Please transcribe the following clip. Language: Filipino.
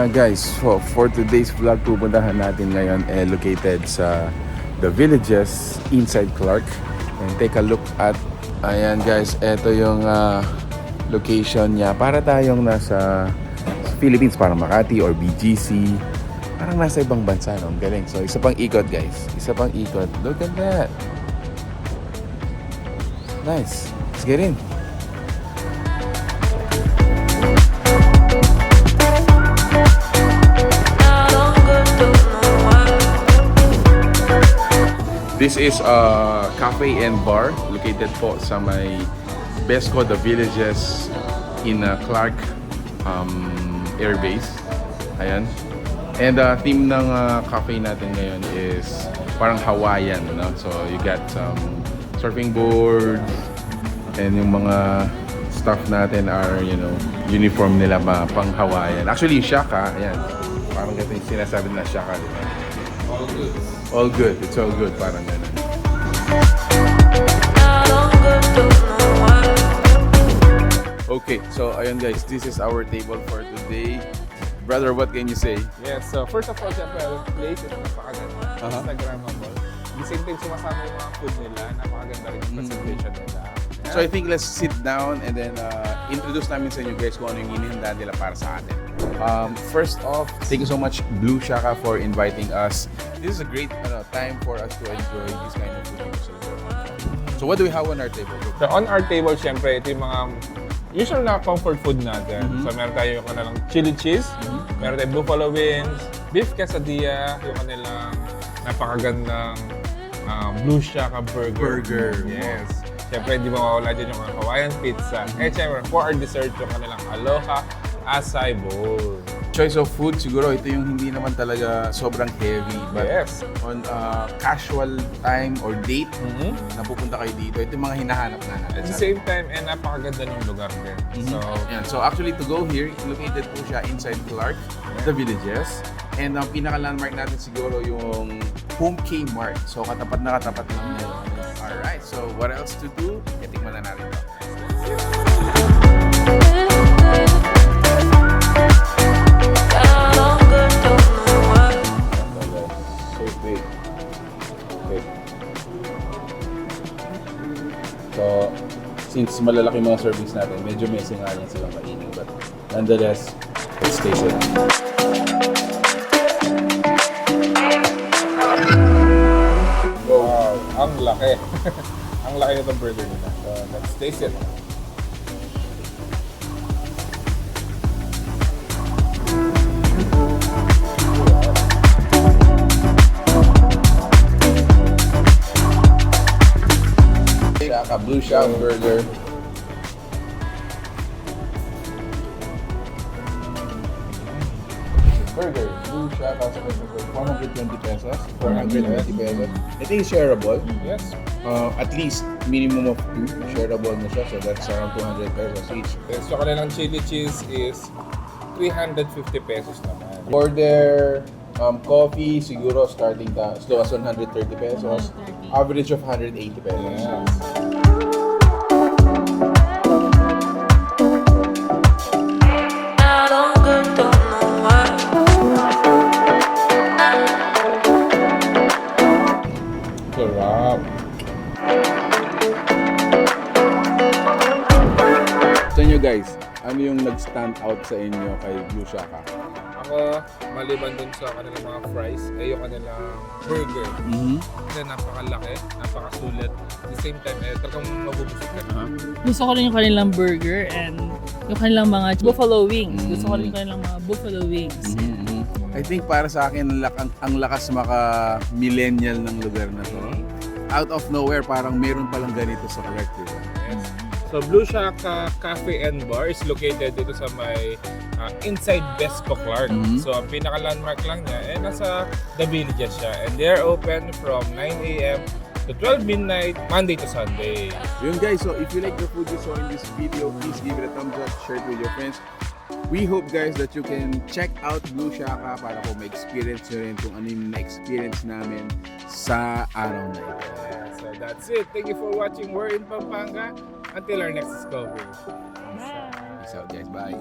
guys, for today's vlog, pupuntahan natin ngayon located sa the villages inside Clark. And take a look at, ayan guys, ito yung location niya. Para tayong nasa Philippines, parang Makati or BGC. Parang nasa ibang bansa, no? Ang galing. So, isa pang ikot guys. Isa pang ikot. Look at that. Nice. Let's get in. This is a cafe and bar located po sa may Besco, the villages in Clark Air Base. Ayan. And theme ng cafe natin ngayon is parang Hawaiian, no? So you got some surfing boards and yung mga staff natin are, you know, uniform nila pang Hawaiian. Actually, yung Shaka, ayan. Parang ganito yung sinasabi na Shaka, di ba? All good. All good. It's all good. Parang ganun. Okay, so ayun guys, this is our table for today. Brother, what can you say? Yes, so first of all, siyempre, yung place is napakaganda. Instagrammable. At the same time, sumasama yung mga food nila. Napakaganda rin yung presentation nila. Yeah. So I think let's sit down and then introduce namin sa inyo guys kung ano yung inihanda nila para sa atin. First off, thank you so much Blue Shaka for inviting us. This is a great time for us to enjoy this kind of food. So what do we have on our table? So on our table, syempre, ito yung mga usual na comfort food natin. So meron tayo yung kanilang chili cheese, meron tayong buffalo wings, beef quesadilla, yung kanilang napakagandang Blue Shaka burger. Yes. Siyempre, hindi mawawala dyan yung Hawaiian pizza. Eh, siyempre, for our dessert, yung kanilang aloha acai bowl. Choice of food, siguro ito yung hindi naman talaga sobrang heavy. But Yes. on casual time or date, napupunta kayo dito. Ito yung mga hinahanap na natin. At the same time, napakaganda ng lugar din. So, yeah. So actually to go here, located po siya inside Clark, the villages. And ang pinaka-landmark natin siguro yung Home K Mart. So katapat na katapat lang yan. Alright, so what else to do? Itikman na natin ito. So, since malalaki mga servings natin, medyo messy nga yan silang kainin. But nonetheless, let's taste it. wow, ang laki. Ang laki nitong burger nila. So, let's taste it. Shaka, Blue Shaka burger. Burger, Blue Shaka, 420 pesos, 420 pesos. Ito is shareable. Yes. At least minimum of 2 shareable na siya, so that's around 200 pesos each. So, kanilang chili cheese is 350 pesos naman. For their coffee, siguro starting as low as 130 pesos, average of 180 pesos. Yes. Sarap. Sa inyo guys, ano yung nag-stand out sa inyo kay Blue Shaka? Ako, maliban dun sa kanilang mga fries, yung kanilang burger. Kasi napakalaki, napakasulit. At the same time, talagang mabubusog ka. Gusto ko rin yung kanilang burger and yung kanilang mga buffalo wings. Gusto ko rin yung kanilang mga buffalo wings. I think para sa akin, ang lakas maka-millennial ng lugar na to. Out of nowhere, parang meron palang ganito sa Clark, diba? Yes. So, Blue Shaka Cafe and Bar is located dito sa may inside Besco, Clark. So, ang pinaka-landmark lang niya, nasa The Villages siya. And they're open from 9 a.m. to 12 midnight, Monday to Sunday. Yun guys, so if you like the food you saw in this video, please give it a thumbs up, share it with your friends. We hope guys that you can check out Blue Shaka para po ma-experience nyo rin kung ano yung na-experience namin sa araw na ito. So that's it. Thank you for watching. We're in Pampanga. Until our next discovery. Peace out guys. Bye.